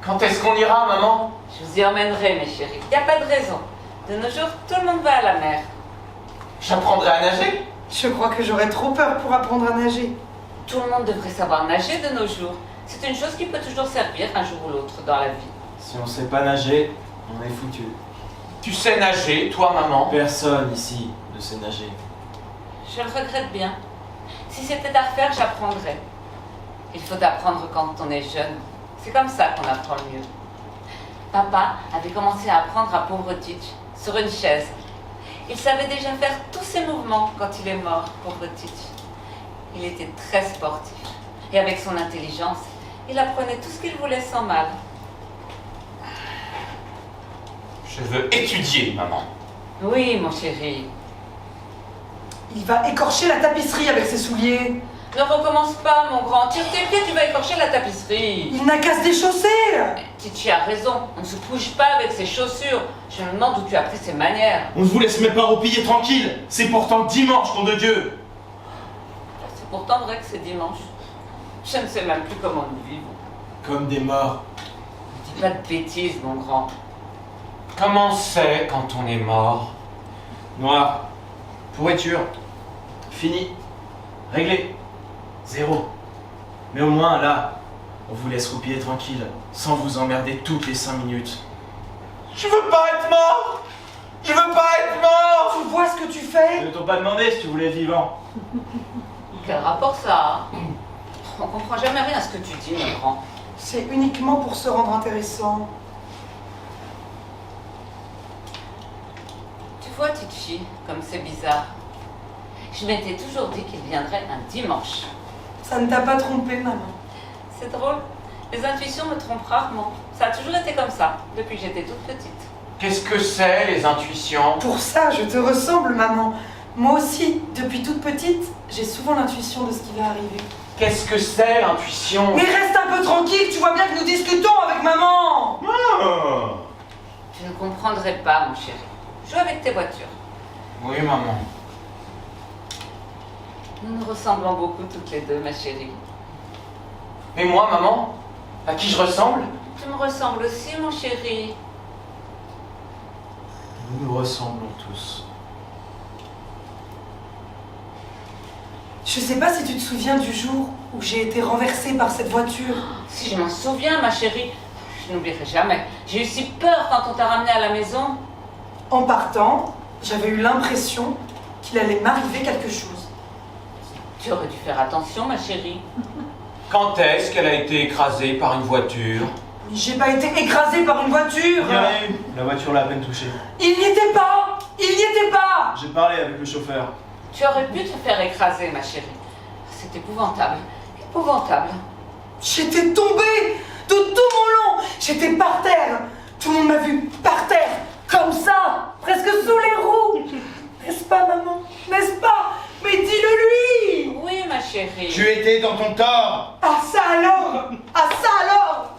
Quand est-ce qu'on ira, maman? Je vous y emmènerai, mes chéris. Il n'y a pas de raison. De nos jours, tout le monde va à la mer. J'apprendrai à nager? Je crois que j'aurais trop peur pour apprendre à nager. Tout le monde devrait savoir nager de nos jours. C'est une chose qui peut toujours servir un jour ou l'autre dans la vie. Si on sait pas nager, on est foutu. Tu sais nager, toi, maman? Personne ici ne sait nager. Je le regrette bien. Si c'était à refaire, j'apprendrais. Il faut apprendre quand on est jeune. C'est comme ça qu'on apprend le mieux. Papa avait commencé à apprendre à pauvre Titch, sur une chaise. Il savait déjà faire tous ses mouvements quand il est mort, pauvre Titch. Il était très sportif. Et avec son intelligence, il apprenait tout ce qu'il voulait sans mal. Je veux étudier, maman. Oui, mon chéri. Il va écorcher la tapisserie avec ses souliers. Ne recommence pas, mon grand. Tire tes pieds, tu vas écorcher la tapisserie. Il n'a qu'à se déchausser. Titi a raison. On ne se bouge pas avec ses chaussures. Je me demande où tu as pris ces manières. On ne vous laisse même pas roupiller tranquille. C'est pourtant dimanche, nom de Dieu. C'est pourtant vrai que c'est dimanche. Je ne sais même plus comment nous vivons. Comme des morts. Dis pas de bêtises, mon grand. Comment c'est quand on est mort? Noir. Pourriture. Fini. Réglé. 0. Mais au moins, là, on vous laisse roupiller tranquille, sans vous emmerder toutes les 5 minutes. Je veux pas être mort! Je veux pas être mort! Tu vois ce que tu fais? Ne t'ont pas demandé si tu voulais être vivant. Quel rapport ça a? On comprend jamais rien à ce que tu dis, mon grand. C'est uniquement pour se rendre intéressant. Tu vois, Titi, comme c'est bizarre. Je m'étais toujours dit qu'il viendrait un dimanche. Ça ne t'a pas trompé, maman. C'est drôle. Les intuitions me trompent rarement. Ça a toujours été comme ça, depuis que j'étais toute petite. Qu'est-ce que c'est, les intuitions? Pour ça, je te ressemble, maman. Moi aussi, depuis toute petite, j'ai souvent l'intuition de ce qui va arriver. Qu'est-ce que c'est, l'intuition? Mais reste un peu tranquille, tu vois bien que nous discutons avec maman. Oh. Tu ne comprendrais pas, mon chéri. Joue avec tes voitures. Oui, maman. Nous nous ressemblons beaucoup toutes les deux, ma chérie. Et moi, maman? À qui je ressemble? Tu me ressembles aussi, mon chéri. Nous nous ressemblons tous. Je sais pas si tu te souviens du jour où j'ai été renversée par cette voiture. Si je m'en souviens, ma chérie, je n'oublierai jamais. J'ai eu si peur quand on t'a ramenée à la maison. En partant, j'avais eu l'impression qu'il allait m'arriver quelque chose. Tu aurais dû faire attention, ma chérie. Quand est-ce qu'elle a été écrasée par une voiture? J'ai pas été écrasée par une voiture. Il y en a eu. La voiture l'a à peine touchée. Il n'y était pas. Il n'y était pas. J'ai parlé avec le chauffeur. Tu aurais pu te faire écraser, ma chérie. C'est épouvantable. Épouvantable. J'étais tombée de tout mon long. J'étais par terre. Tout le monde m'a vu par terre, comme ça, presque sous les roues. N'est-ce pas, maman? N'est-ce pas? Mais dis-le lui. Oui, ma chérie. Tu étais dans ton tort. Ah ça alors? Ah ça alors?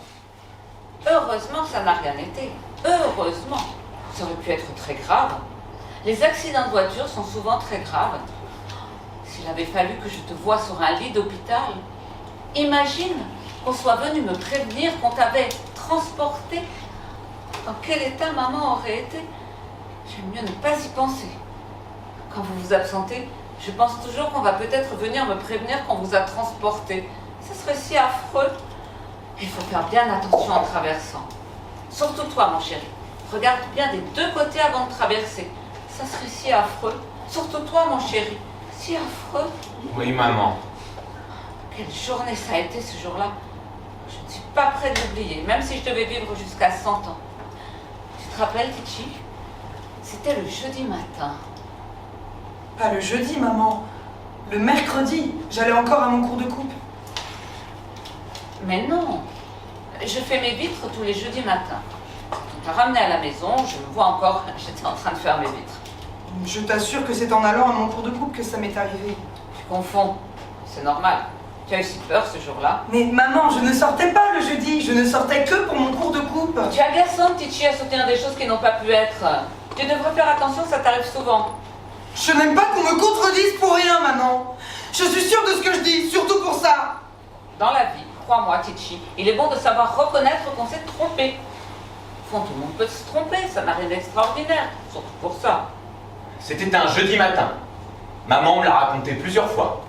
Heureusement que ça n'a rien été. Heureusement. Ça aurait pu être très grave. Les accidents de voiture sont souvent très graves. S'il avait fallu que je te voie sur un lit d'hôpital, imagine qu'on soit venu me prévenir qu'on t'avait transporté. Dans quel état maman aurait été? J'aime mieux ne pas y penser. Quand vous vous absentez, je pense toujours qu'on va peut-être venir me prévenir qu'on vous a transporté. Ce serait si affreux. Il faut faire bien attention en traversant. Surtout toi, mon chéri. Regarde bien des deux côtés avant de traverser. Ça serait si affreux. Surtout toi, mon chéri. Si affreux. Oui, maman. Quelle journée ça a été ce jour-là. Je ne suis pas prête d'oublier, même si je devais vivre jusqu'à 100 ans. Tu te rappelles, Titchi? C'était le jeudi matin. Pas le jeudi, maman. Le mercredi, j'allais encore à mon cours de coupe. Mais non. Je fais mes vitres tous les jeudis matins. On t'a ramené à la maison, je me vois encore, j'étais en train de faire mes vitres. Je t'assure que c'est en allant à mon cours de coupe que ça m'est arrivé. Tu confonds. c'est normal. Tu as eu si peur ce jour-là. Mais maman, je ne sortais pas le jeudi, je ne sortais que pour mon cours de coupe. Tu es agaçante, Titchi, à soutenir des choses qui n'ont pas pu être. Tu devrais faire attention, ça t'arrive souvent. Je n'aime pas qu'on me contredise pour rien, maman. Je suis sûre de ce que je dis, surtout pour ça. Dans la vie, crois-moi, Titchi, il est bon de savoir reconnaître qu'on s'est trompé. Au fond, tout le monde peut se tromper, ça n'a rien d'extraordinaire, surtout pour ça. C'était un jeudi matin. Maman me l'a raconté plusieurs fois.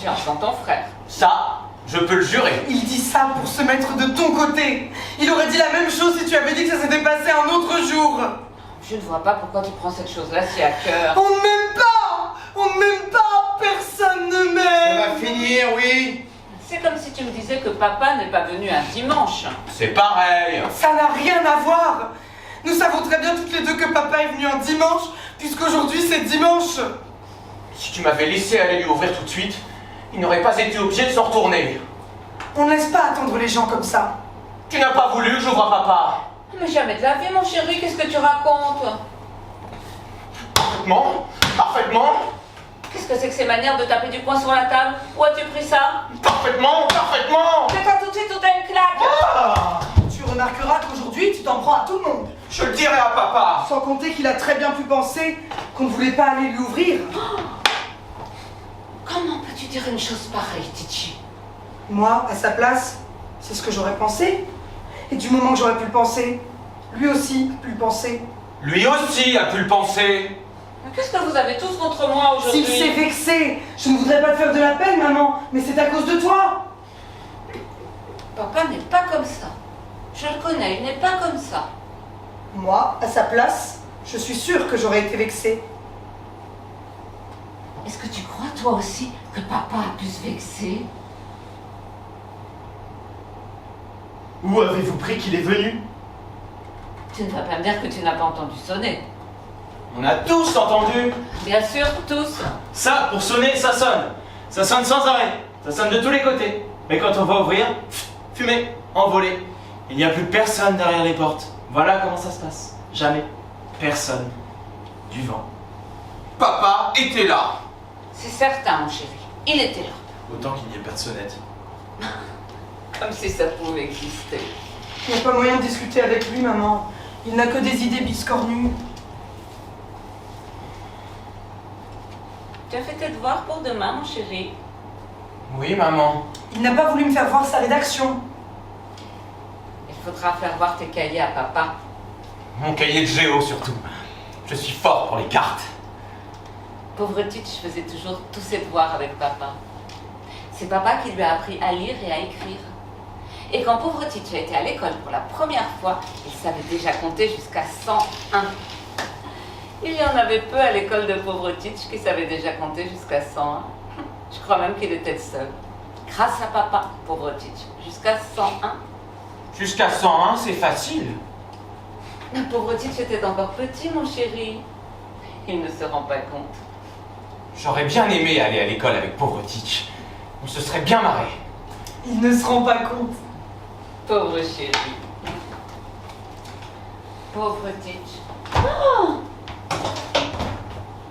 Tu entends ton frère. Ça, je peux le jurer. Il dit ça pour se mettre de ton côté. Il aurait dit la même chose si tu avais dit que ça s'était passé un autre jour. Je ne vois pas pourquoi tu prends cette chose-là si à cœur. On ne m'aime pas. On ne m'aime pas. Personne ne m'aime. finir, oui. C'est comme si tu me disais que papa n'est pas venu un dimanche. C'est pareil. Ça n'a rien à voir. Nous savons très bien toutes les deux que papa est venu un dimanche, puisqu'aujourd'hui c'est dimanche. Si tu m'avais laissé aller lui ouvrir tout de suite, il n'aurait pas été obligé de s'en retourner. On ne laisse pas attendre les gens comme ça. Tu n'as pas voulu que j'ouvre à papa. Mais jamais de la vie, mon chéri, qu'est-ce que tu racontes? Parfaitement. Parfaitement. Qu'est-ce que c'est que ces manières de taper du poing sur la table? Où as-tu pris ça? Parfaitement. Parfaitement. Fais-toi tout de suite ou t'as une claque! Ah, Tu remarqueras qu'aujourd'hui tu t'en prends à tout le monde. je le dirai à papa. Sans compter qu'il a très bien pu penser qu'on ne voulait pas aller lui ouvrir. Comment peux-tu dire une chose pareille, Titchi? Moi, à sa place, c'est ce que j'aurais pensé. Et du moment que j'aurais pu le penser, lui aussi a pu le penser. Lui aussi a pu le penser. Mais qu'est-ce que vous avez tous contre moi aujourd'hui? S'il s'est vexé, je ne voudrais pas te faire de la peine, maman, mais c'est à cause de toi. Papa n'est pas comme ça. Je le connais, il n'est pas comme ça. Moi, à sa place, je suis sûre que j'aurais été vexée. Est-ce que tu crois, toi aussi, que papa a pu se vexer? Où avez-vous pris qu'il est venu? Tu ne vas pas me dire que tu n'as pas entendu sonner. On a tous entendu. Bien sûr, tous. Ça, pour sonner, ça sonne. Ça sonne sans arrêt. Ça sonne de tous les côtés. Mais quand on va ouvrir, fumée, envolée. Il n'y a plus personne derrière les portes. Voilà comment ça se passe. Jamais. Personne. Du vent. Papa était là. C'est certain, mon chéri. Il était là. Autant qu'il n'y ait pas de sonnette. Comme si ça pouvait exister. Il n'y a pas moyen de discuter avec lui, maman. Il n'a que des idées biscornues. Tu as fait tes devoirs pour demain, mon chéri? Oui, maman. Il n'a pas voulu me faire voir sa rédaction. Il faudra faire voir tes cahiers à papa. Mon cahier de géo, surtout. Je suis fort pour les cartes. Pauvre Titch faisait toujours tous ses devoirs avec papa. C'est papa qui lui a appris à lire et à écrire. Et quand pauvre Titch a été à l'école pour la première fois, il savait déjà compter jusqu'à 101. Il y en avait peu à l'école de pauvre Titch qui savait déjà compter jusqu'à 101. Je crois même qu'il était le seul. Grâce à papa, pauvre Titch, jusqu'à 101. Jusqu'à 101, c'est facile. Le pauvre Titch était encore petit, mon chéri. Il ne se rend pas compte. J'aurais bien aimé aller à l'école avec pauvre Titch. On se serait bien marré. Il ne se rend pas compte. Pauvre chéri. Pauvre Titch. Oh!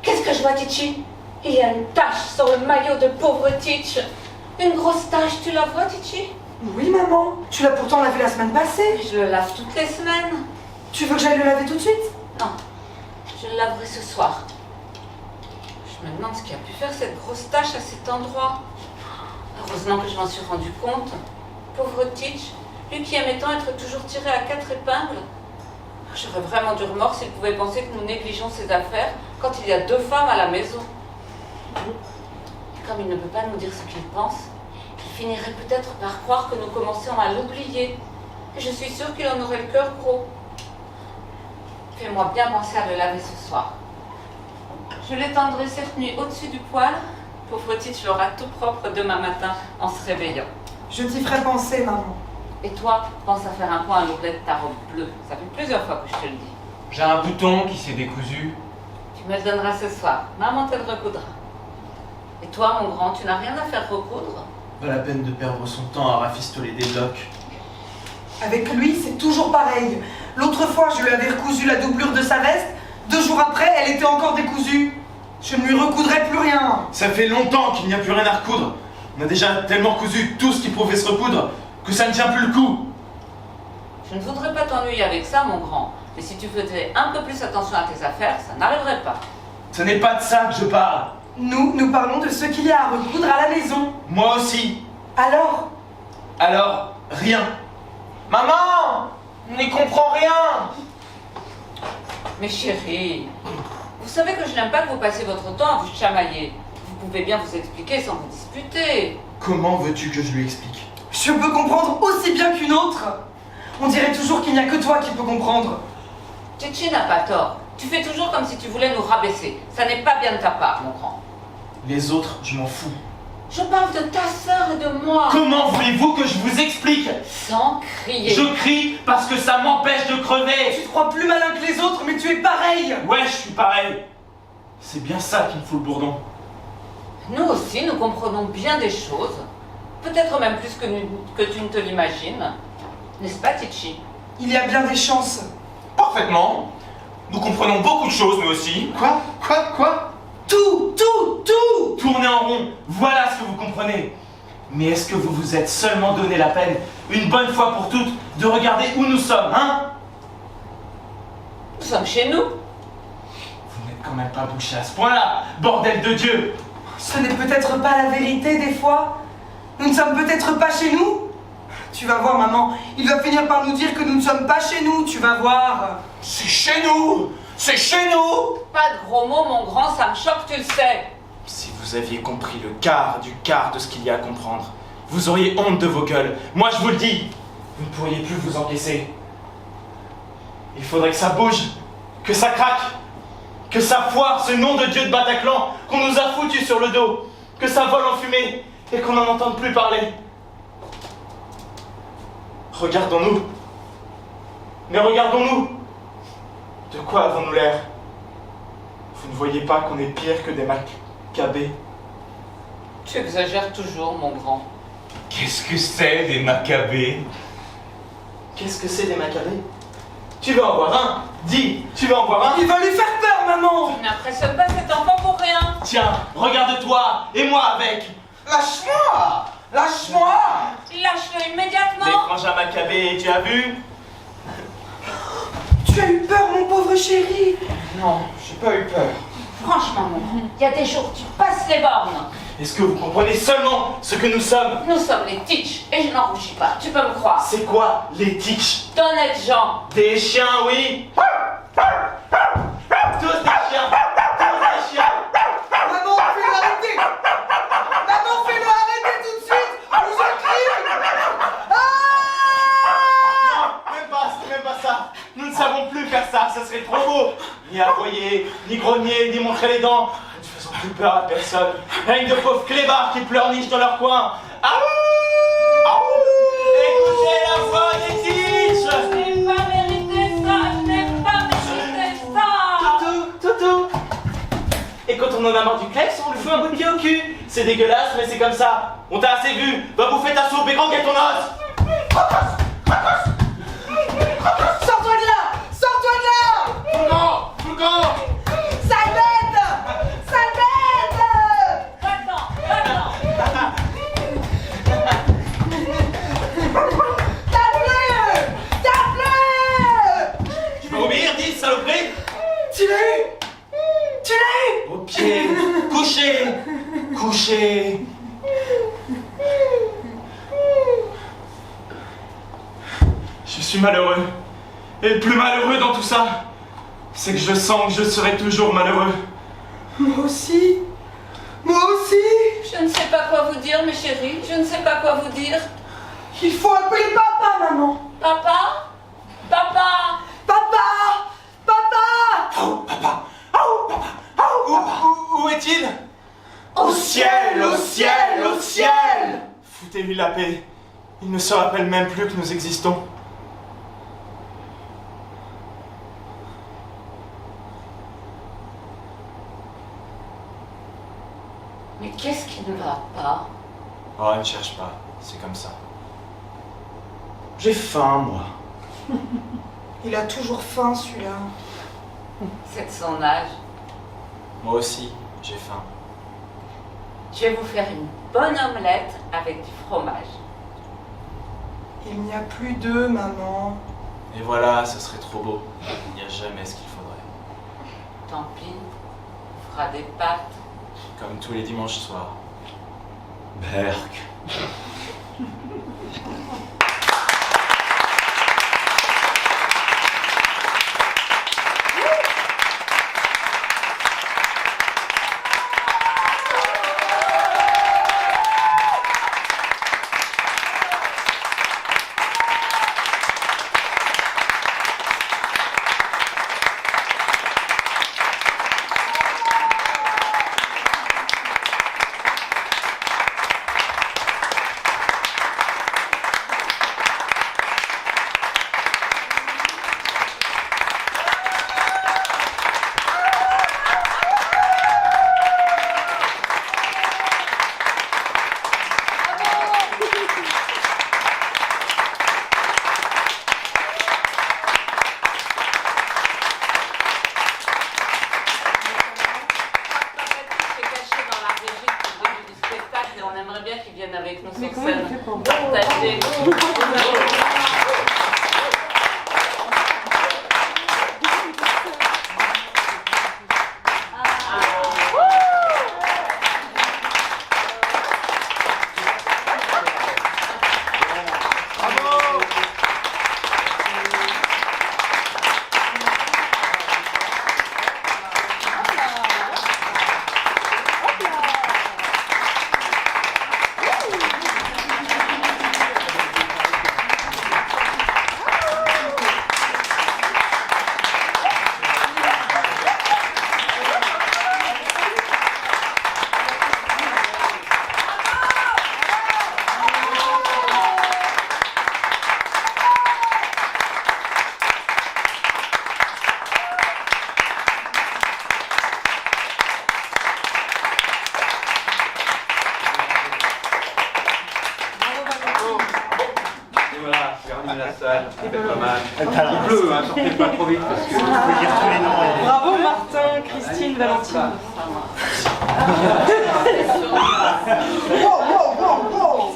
Qu'est-ce que je vois, Titchi? Il y a une tache sur le maillot de pauvre Titch. Une grosse tache, tu la vois, Titchi? Oui, maman. Tu l'as pourtant lavé la semaine passée. Je le lave toutes les semaines. Tu veux que j'aille le laver tout de suite? Non, je le laverai ce soir. Je me demande ce qui a pu faire cette grosse tache à cet endroit. Heureusement que je m'en suis rendu compte. Pauvre Titch, lui qui aimait tant être toujours tiré à 4 épingles. J'aurais vraiment du remords s'il pouvait penser que nous négligeons ses affaires quand il y a 2 femmes à la maison. Et comme il ne peut pas nous dire ce qu'il pense, il finirait peut-être par croire que nous commencions à l'oublier. Et je suis sûre qu'il en aurait le cœur gros. Fais-moi bien penser à le laver ce soir. Je l'étendrai cette nuit au-dessus du poêle. Pauvre Titch l'aura tout propre demain matin en se réveillant. Je t'y ferai penser, maman. Et toi, pense à faire un point à l'ourlet de ta robe bleue. Ça fait plusieurs fois que je te le dis. J'ai un bouton qui s'est décousu. Tu me le donneras ce soir. Maman te le recoudra. Et toi, mon grand, tu n'as rien à faire recoudre? Pas la peine de perdre son temps à rafistoler des blocs. Avec lui, c'est toujours pareil. L'autre fois, je lui avais recousu la doublure de sa veste. 2 jours après, elle était encore décousue. Je ne lui recoudrai plus rien. Ça fait longtemps qu'il n'y a plus rien à recoudre. On a déjà tellement cousu tout ce qui pouvait se recoudre que ça ne tient plus le coup. Je ne voudrais pas t'ennuyer avec ça, mon grand. Mais si tu faisais un peu plus attention à tes affaires, ça n'arriverait pas. Ce n'est pas de ça que je parle. Nous parlons de ce qu'il y a à recoudre à la maison. Moi aussi. Alors, Alors, rien. Maman! On n'y comprend rien! Mais chérie, vous savez que je n'aime pas que vous passiez votre temps à vous chamailler. Vous pouvez bien vous expliquer sans vous disputer. Comment veux-tu que je lui explique? je peux comprendre aussi bien qu'une autre. On dirait toujours qu'il n'y a que toi qui peux comprendre. Tchétché n'a pas tort. Tu fais toujours comme si tu voulais nous rabaisser. Ça n'est pas bien de ta part, mon grand. Les autres, je m'en fous. Je parle de ta sœur et de moi. Comment voulez-vous que je vous explique? Sans crier. Je crie parce que ça m'empêche de crever. Tu te crois plus malin que les autres, mais tu es pareil. Ouais, je suis pareil. C'est bien ça qui me fout le bourdon. Nous aussi, nous comprenons bien des choses. Peut-être même plus que tu ne te l'imagines. N'est-ce pas, Titchi? Il y a bien des chances. Parfaitement. Nous comprenons beaucoup de choses, nous aussi. Quoi? Tout. Tourner en rond, voilà ce que vous comprenez. Mais est-ce que vous vous êtes seulement donné la peine, une bonne fois pour toutes, de regarder où nous sommes, hein? Nous sommes chez nous. Vous n'êtes quand même pas bouché à ce point-là, bordel de Dieu! Ce n'est peut-être pas la vérité des fois. Nous ne sommes peut-être pas chez nous. Tu vas voir, maman, il va finir par nous dire que nous ne sommes pas chez nous, tu vas voir. C'est chez nous! C'est chez nous! Pas de gros mots, mon grand, ça me choque, tu le sais. Si vous aviez compris le quart du quart de ce qu'il y a à comprendre, vous auriez honte de vos gueules. Moi, je vous le dis, vous ne pourriez plus vous encaisser. Il faudrait que ça bouge, que ça craque, que ça foire ce nom de Dieu de Bataclan qu'on nous a foutu sur le dos, que ça vole en fumée et qu'on n'en entende plus parler. Regardons-nous. Mais regardons-nous. De quoi avons-nous l'air? Vous ne voyez pas qu'on est pire que des Maccabées? Tu exagères toujours, mon grand. Qu'est-ce que c'est des Maccabées? Qu'est-ce que c'est des Maccabées? Tu veux en voir un? Dis, tu veux en voir un? Il va lui faire peur, maman. Tu n'impressionnes pas cet enfant pour rien. Tiens, regarde-toi, et moi avec! Lâche-moi! Lâche-moi! Lâche-le immédiatement. Les frangins Maccabées, tu as vu? Tu as eu peur, mon pauvre chéri. Non, j'ai pas eu peur. Franchement, mon grand, il y a des jours où tu passes les bornes. Est-ce que vous comprenez seulement ce que nous sommes? Nous sommes les Titch, et je n'en rougis pas, tu peux me croire. C'est quoi les tics? D'honnêtes gens. Des chiens, oui! Tous des chiens! Tous des chiens! Maman, fais-le arrêter. Maman, fais-le arrêter tout de suite. Ou je crie. Ah! C'est même pas ça! Nous ne savons plus faire ça, ça serait trop beau! Ni aboyer, ni grogner, ni montrer les dents. Nous ne faisons plus peur à personne. Rien que de pauvres clébards qui pleurnichent dans leur coin. Écoutez la voix des tiches! Je n'ai pas mérité ça, je n'ai pas mérité ça. Toutou! Et quand on en a marre du kleps, on lui fout un coup de pied au cul. C'est dégueulasse, mais c'est comme ça. On t'a assez vu. Va bouffer ta soupe et grand-guette ton os. Sors-toi de là. Sors-toi de là. Foucan! Sale bête. Sale bête. Va-t'en, va-t'en. Tape-le. Tape-le. Tu peux obéir, dis, saloperie? Tu l'as eu. Tu l'as eu. Au pied. Couché. Couché. Je suis malheureux. Et le plus malheureux dans tout ça, c'est que je sens que je serai toujours malheureux. Moi aussi. Moi aussi. Je ne sais pas quoi vous dire, mes chéris, je ne sais pas quoi vous dire. Il faut appeler papa, maman. Papa? Papa? Papa. Papa. Oh, papa! Oh, papa! Oh, papa! Où est-il? Au ciel, au ciel, au ciel. Foutez-lui la paix. Il ne se rappelle même plus que nous existons. Mais qu'est-ce qui ne va pas? Oh, ne cherche pas. C'est comme ça. J'ai faim, moi. Il a toujours faim, celui-là. C'est de son âge. Moi aussi. J'ai faim. Je vais vous faire une bonne omelette avec du fromage. Il n'y a plus d'œufs, maman. Et voilà, ce serait trop beau. Il n'y a jamais ce qu'il faudrait. Tant pis, on fera des pâtes. Comme tous les dimanches soirs. Berk. On aimerait bien qu'ils viennent avec nous Mais sur comment il scène. fait pour Partager. Et voilà, regardez la salle, c'est pas mal. Il pleut, hein, sortez pas trop vite parce que faut dire tous les noms. Bravo Martin, Christine, Valentine. Wow, wow, wow, wow.